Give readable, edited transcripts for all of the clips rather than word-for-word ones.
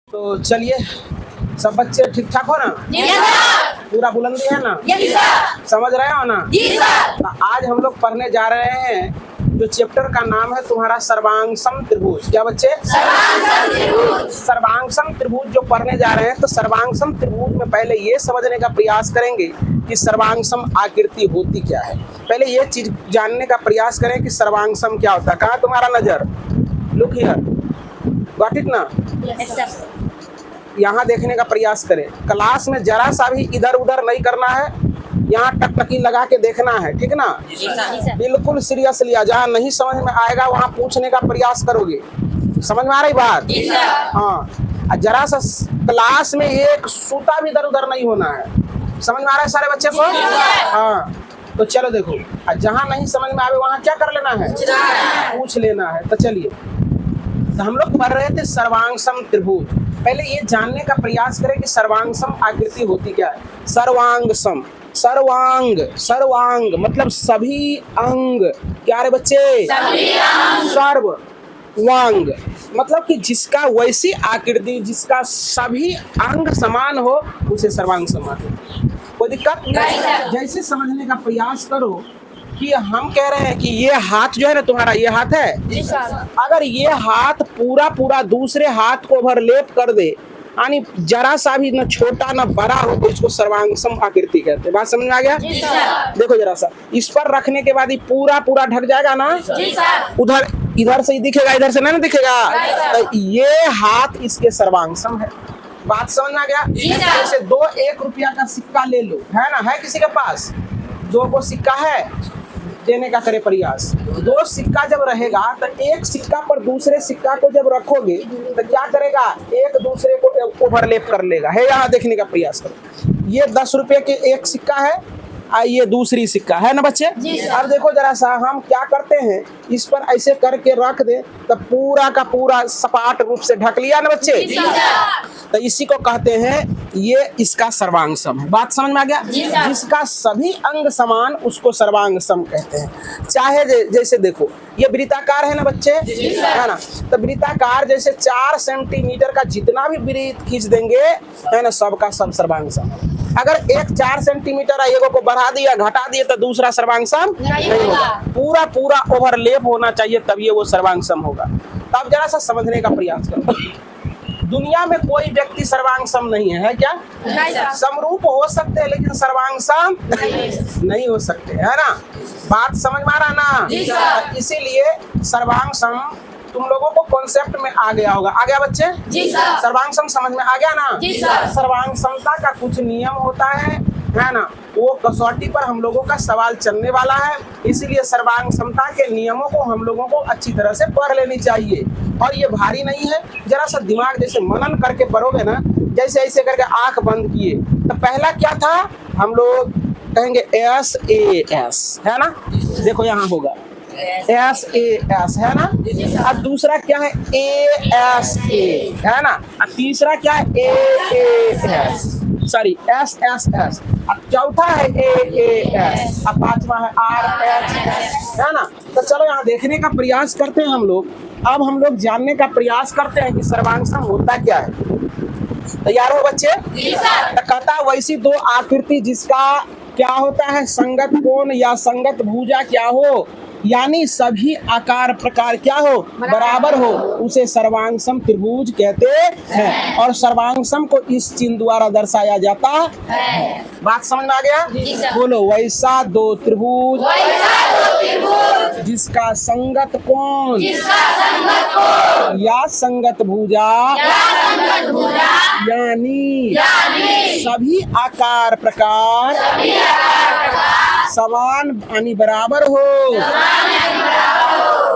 तो चलिए, सब बच्चे ठीक ठाक हो ना? पूरा बुलंदी है ना? समझ रहे हो ना? तो आज हम लोग पढ़ने जा रहे हैं जो चैप्टर का नाम है तुम्हारा सर्वांगसम त्रिभुज। क्या बच्चे? सर्वांगसम त्रिभुज जो पढ़ने जा रहे हैं, तो सर्वांगसम त्रिभुज में पहले ये समझने का प्रयास करेंगे कि सर्वांगसम आकृति होती क्या है। पहले ये चीज जानने का प्रयास करें कि सर्वांगसम क्या होता है। कहाँ तुम्हारा नजर? लुक हियर, गॉट इट ना? यहाँ देखने का प्रयास करें। क्लास में जरा सा भी इधर उधर नहीं करना है, यहाँ टकटकी लगा के देखना है, ठीक ना? बिल्कुल सीरियसली। जहाँ नहीं समझ में आएगा वहाँ पूछने का प्रयास करोगे। समझ में आ रही बात? हाँ, जरा सा क्लास में एक सूता भी इधर उधर नहीं होना है। समझ में आ रहा है सारे बच्चे को? हाँ, तो चलो देखो, जहाँ नहीं समझ में आवे वहाँ क्या कर लेना है? पूछ लेना है। तो चलिए, तो हम लोग पढ़ रहे थे सर्वांगसम त्रिभुज। पहले ये जानने का प्रयास करें कि सर्वांगसम आकृति होती क्या है। सर्वांगसम, सर्वांग मतलब सभी अंग। क्या रे बच्चे? सर्व वांग मतलब कि जिसका वैसी आकृति, जिसका सभी अंग समान हो, उसे सर्वांगसम आकृति। कोई दिक्कत? जैसे समझने का प्रयास करो कि हम कह रहे हैं कि ये हाथ जो है ना तुम्हारा, ये हाथ है। अगर ये हाथ पूरा दूसरे हाथ को ओवरलैप कर दे, यानी जरा सा भी न छोटा न बड़ा हो, तो इसको सर्वांगसम आकृति कहते हैं। बात समझ में आ गया? देखो जरा सा, इस पर रखने के बाद ये पूरा ढक जाएगा ना? उधर इधर से ही दिखेगा, इधर से नहीं दिखेगा। तो ये हाथ इसके सर्वांगसम है। बात समझ में आ गया? जैसे 2 1 रुपया का सिक्का ले लो, है ना? है किसी के पास 2 को सिक्का है? देने का करे प्रयास। 2 सिक्का जब रहेगा तो एक सिक्का पर दूसरे सिक्का को जब रखोगे तो क्या करेगा? एक दूसरे को ओवरलैप कर लेगा। है यहाँ देखने का प्रयास करो। ये 10 रुपये के एक सिक्का है, ये दूसरी सिक्का है ना बच्चे? अब देखो जरा सा, हम क्या करते हैं, इस पर ऐसे करके रख दे तो पूरा का पूरा सपाट रूप से ढक लिया ना बच्चे? तो इसी को कहते हैं, ये इसका सर्वांगसम है। बात समझ में आ गया? जिसका सभी अंग समान, उसको सर्वांगसम कहते हैं। चाहे जैसे देखो, ये वृत्ताकार है ना बच्चे? है ना? तो वृत्ताकार जैसे 4 सेंटीमीटर का जितना भी वृत्त खींच देंगे, है ना, सबका सब सर्वांगसम है। अगर एक 4 सेंटीमीटर है, एगो को बढ़ा दिया घटा दिया तो दूसरा सर्वांगसम नहीं होगा। पूरा ओवरलैप होना चाहिए, तब ये वो सर्वांगसम होगा। तब जरा सा समझने का प्रयास करो। दुनिया में कोई व्यक्ति सर्वांगसम नहीं है क्या? समरूप हो सकते हैं लेकिन सर्वांगसम नहीं हो सकते, है ना? बात समझ में आ रहा ना? इसीलिए सर्वांगसम तुम लोगों को कॉन्सेप्ट में आ गया होगा। आ गया बच्चे? सर्वांगसम समझ में आ गया ना? सर्वांगसमता का कुछ नियम होता है ना? वो कसौटी पर हम लोगों का सवाल चलने वाला है, इसीलिए सर्वांगसमता के नियमों को हम लोगों को अच्छी तरह से पढ़ लेनी चाहिए। और ये भारी नहीं है, जरा सा दिमाग जैसे मनन करके पढ़ोगे ना, जैसे ऐसे करके आंख बंद किए तो पहला क्या था, हम लोग कहेंगे SAS, है ना? देखो यहाँ होगा SAS, है ना? अब दूसरा क्या है? ASA, है ना? अब तीसरा क्या है? AAS, sorry SSS। अब चौथा है AAS, अब पांचवा है RH, है ना? तो चलो यहाँ देखने का प्रयास करते हैं हम लोग। अब हम लोग जानने का प्रयास करते हैं कि सर्वांगसम होता क्या है। तैयार हो बच्चे? तो कहता वैसी 2 आकृति जिसका क्या होता है, संगत कोण या संगत भुजा क्या हो, यानी सभी आकार प्रकार क्या हो, बराबर हो, उसे सर्वांगसम त्रिभुज कहते हैं। और सर्वांगसम को इस चिन्ह द्वारा दर्शाया जाता है। बात समझ में आ गया? बोलो, वैसा 2 त्रिभुज जिसका संगत कोण या संगत भुजा यानी सभी आकार प्रकार समान यानी बराबर हो,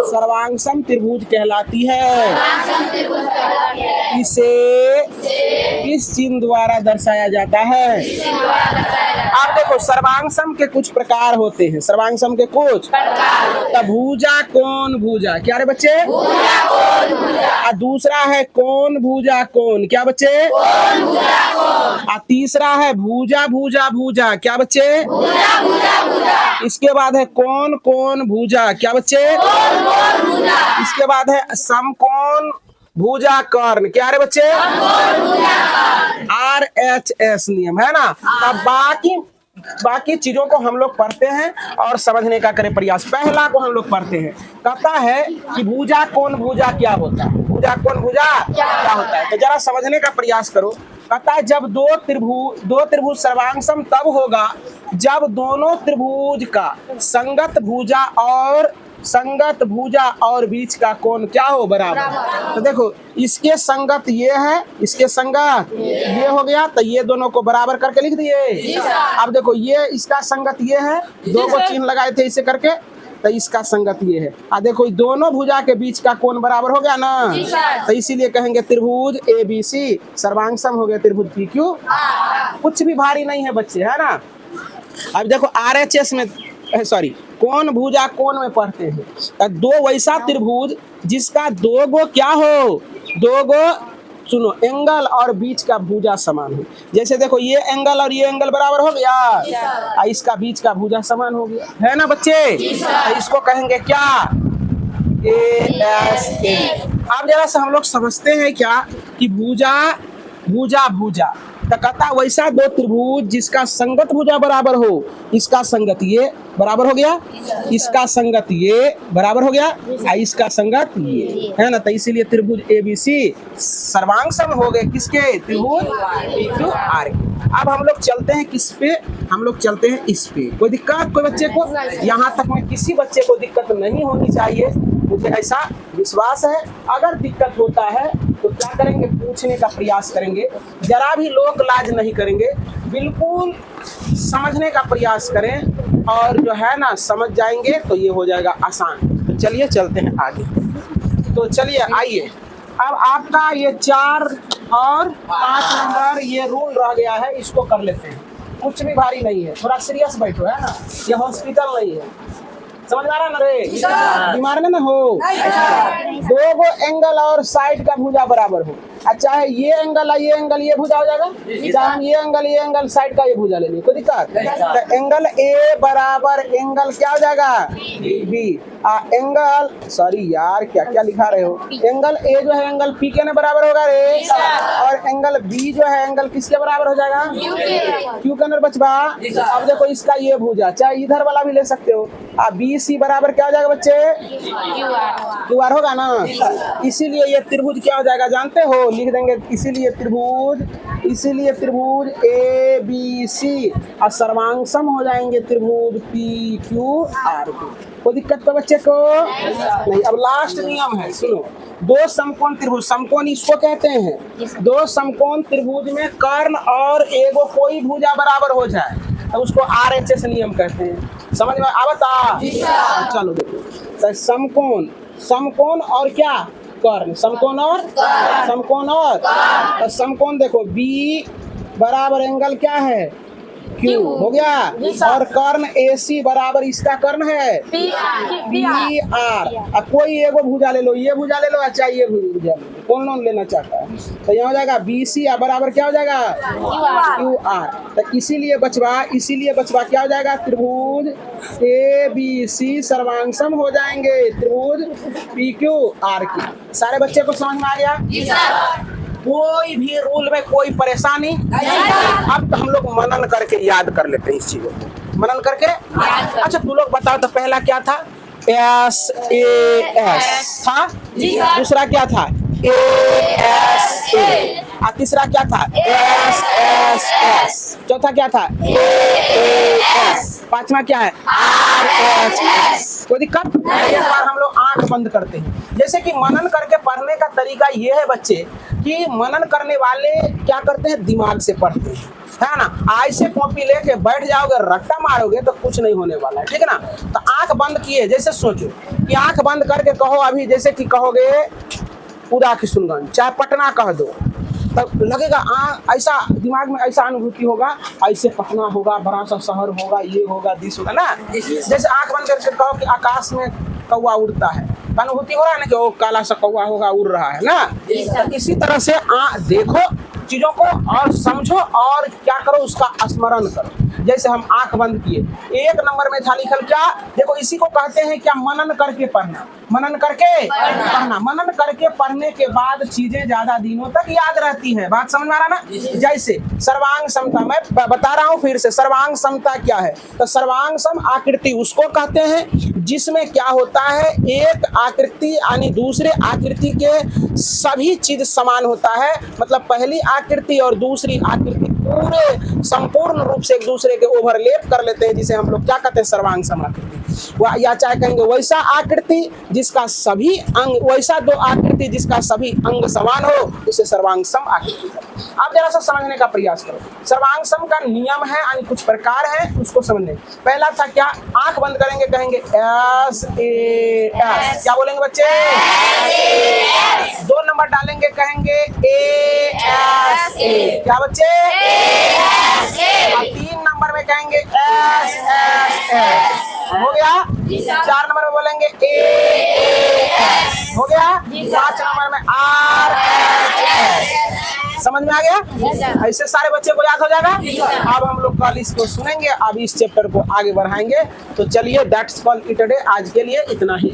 सर्वांगसम त्रिभुज कहलाती है। इसे इस चिन्ह द्वारा दर्शाया जाता है। आप देखो, सर्वांगसम के कुछ प्रकार होते हैं। सर्वांगसम के कुछ प्रकार, भुजा कोण भुजा। क्या रे बच्चे? और दूसरा है कोण भुजा कोण। क्या बच्चे? और तीसरा है भुजा भुजा भुजा। क्या बच्चे? इसके बाद है कोण कोण भुजा। क्या बच्चे? इसके बाद है समकोण भुजा कर्ण, क्या रे बच्चे? RHS नियम है ना। अब बाकी चीजों को हम लोग पढ़ते हैं और समझने का करें प्रयास। पहला को हम लोग पढ़ते हैं, कहता है कि भुजा कोण भुजा क्या होता है? भुजा कोण भुजा क्या होता है? तो जरा समझने का प्रयास करो। कहता है जब दो त्रिभुज सर्वांगसम तब होगा जब दोनों त्रिभुज का संगत भुजा और बीच का कोण क्या हो? बराबर। तो देखो इसके संगत ये है, इसके संगत ये हो गया, तो ये दोनों को बराबर करके लिख दिए। अब देखो ये इसका संगत ये है, दो को चिन्ह लगाए थे इसे करके, तो इसका संगत ये है। देखो दोनों भुजा के बीच का कोण बराबर हो गया ना, तो इसीलिए कहेंगे त्रिभुज ABC सर्वांगसम हो गया त्रिभुज PQ। कुछ भी भारी नहीं है बच्चे, है ना। अब देखो RHS में कोण भुजा कोण में पढ़ते हैं, दो वैसा त्रिभुज जिसका दो गो क्या हो? दो गो सुनो एंगल और बीच का भुजा समान हो। जैसे देखो ये एंगल और ये एंगल बराबर हो गया, इसका बीच का भुजा समान हो गया, है ना बच्चे। इसको कहेंगे क्या? ASA। अब जरा से हम लोग समझते हैं क्या कि भुजा तो कहता वैसा दो त्रिभुज जिसका संगत भुजा बराबर हो, इसका संगत ये बराबर हो गया, इसका संगत ये बराबर हो गया, इसका संगत ये, है ना। तो इसीलिए त्रिभुज ABC सर्वांगसम हो गए किसके? त्रिभुज PQR। अब हम लोग चलते हैं किस पे? हम लोग चलते हैं इस पे। कोई दिक्कत कोई बच्चे को? यहाँ तक में किसी बच्चे को दिक्कत नहीं होनी चाहिए, मुझे ऐसा विश्वास है। अगर दिक्कत होता है तो क्या करेंगे? पूछने का प्रयास करेंगे, जरा भी लोक लाज नहीं करेंगे, बिल्कुल समझने का प्रयास करें और जो है ना समझ जाएंगे तो ये हो जाएगा आसान। तो चलिए चलते हैं आगे। तो चलिए आइए, अब आपका ये 4 और 5 नंबर ये रूल रह गया है, इसको कर लेते हैं। कुछ भी भारी नहीं है, थोड़ा सीरियस बैठो, है ना। ये हॉस्पिटल नहीं है, समझ आ रहा ना रे? बीमार में ना हो। दो गो एंगल और साइड का भुजा बराबर हो, अच्छा है ये एंगल ये भुजा हो जाएगा, चाहे ये एंगल साइड का ये भुजा ले ली, कोई दिक्कत? तो एंगल A बराबर एंगल क्या हो जाएगा? B। एंगल यार क्या लिखा रहे हो? एंगल A जो है एंगल P के ने बराबर होगा रे, और एंगल B जो है एंगल किसके बराबर हो जाएगा? Q के अंदर बचवा। अब देखो इसका ये भुजा, चाहे इधर वाला भी ले सकते हो। BC बराबर क्या हो जाएगा बच्चे? QR होगा ना। इसीलिए ये त्रिभुज क्या हो जाएगा जानते हो? लिख देंगे इसीलिए त्रिभुज ABC और सर्वांगसम हो जाएंगे त्रिभुज PQR। कोई दिक्कत तो बच्चे को नहीं। अब लास्ट नियम है, सुनो। दो समकोण त्रिभुज, समकोण इसको कहते हैं, दो समकोण त्रिभुज में कर्ण और एगो कोई भुजा बराबर हो जाए तो उसको RHS नियम कहते हैं। समझ में आवता? चलो देखो, तो समकोण और क्या? कर्ण। समकोण और तो समकोण देखो B बराबर एंगल क्या है? Q हो गया, और कर्ण AC बराबर इसका कर्ण है PR। अब कोई एगो भुजा ले लो, ये भुजा ले लो, अच्छा ये भुजा ले लो, कौन लेना चाहता है? तो यहाँ हो जाएगा BC बराबर क्या हो जाएगा? QR। तो इसीलिए बचवा क्या हो जाएगा? त्रिभुज ABC सर्वांगसम हो जाएंगे त्रिभुज PQR की। सारे बच्चे को समझ में आ गया? कोई भी रूल में कोई परेशानी? अब हम लोग मनन करके याद कर लेते हैं इस चीजों को, मनन करके। अच्छा तू लोग बताओ तो पहला क्या था? SAS था, दूसरा क्या था? ASA, और तीसरा क्या था? SSS, चौथा क्या था? AAS, पांचवा क्या है? RHS। कोई दिक्कत? एक बार हम लोग आंख बंद करते हैं। जैसे कि मनन करके पढ़ने का तरीका ये है बच्चे कि मनन करने वाले क्या करते हैं? दिमाग से पढ़ते हैं, है ना। ऐसे कॉपी लेके बैठ जाओगे, रट्टा मारोगे तो कुछ नहीं होने वाला है, ठीक है ना। तो आंख बंद किए, जैसे सोचो कि आंख बंद करके कहो अभी, जैसे कि कहोगे पूरा किशुनगंज चाहे पटना कह दो, तब लगेगा ऐसा दिमाग में ऐसा अनुभूति होगा, ऐसे पटना होगा, बड़ा सा शहर होगा, ये होगा, दिस होगा ना। जैसे आंख बंद करके कहो कि आकाश में कौवा उड़ता है, अनुभूति हो रहा है ना कि वो काला सा कौवा होगा, उड़ रहा है ना। तो इसी तरह से देखो चीजों को और समझो और क्या करो, उसका स्मरण करो। जैसे हम आंख बंद किए, 1 नंबर में था लिखल क्या? देखो इसी को कहते हैं क्या? मनन करके पढ़ना। मनन करके पढ़ना। मनन करके पढ़ने के बाद चीजें ज्यादा दिनों तक याद रहती हैं। बात समझ में आ रहा ना? जैसे सर्वांग समता, मैं बता रहा हूँ फिर से, सर्वांग समता क्या है? तो सर्वांग सम आकृति उसको कहते हैं जिसमें क्या होता है, एक आकृति यानी दूसरे आकृति के सभी चीज समान होता है। मतलब पहली आकृति और दूसरी आकृति पूरे संपूर्ण रूप से एक दूसरे के ओवरलेप कर लेते हैं, जिसे हम लोग क्या कहते हैं, सर्वांग सम आकृति। या चाहे कहेंगे वैसा आकृति जिसका सभी अंग, वैसा दो आकृति जिसका सभी अंग समान हो, उसे सर्वांग सम आकृति है। आप जरा सा समझने का प्रयास करो। सर्वांग सम का नियम है यानी कुछ प्रकार है, उसको समझने। पहला था क्या, आंख बंद करेंगे कहेंगे एस ए एस, क्या बोलेंगे बच्चे? दो नंबर डालेंगे कहेंगे ए एस ए, क्या बच्चे? और 3 नंबर में कहेंगे एस एस एस, हो गया। 4 नंबर में बोलेंगे ए एस, हो गया। 5 नंबर में आर एस एस। समझ में आ गया? ऐसे सारे बच्चे को याद हो जाएगा। अब हम लोग कल इसको सुनेंगे, अब इस चैप्टर को आगे बढ़ाएंगे। तो चलिए, दैट्स ऑल इट टुडे, आज के लिए इतना ही।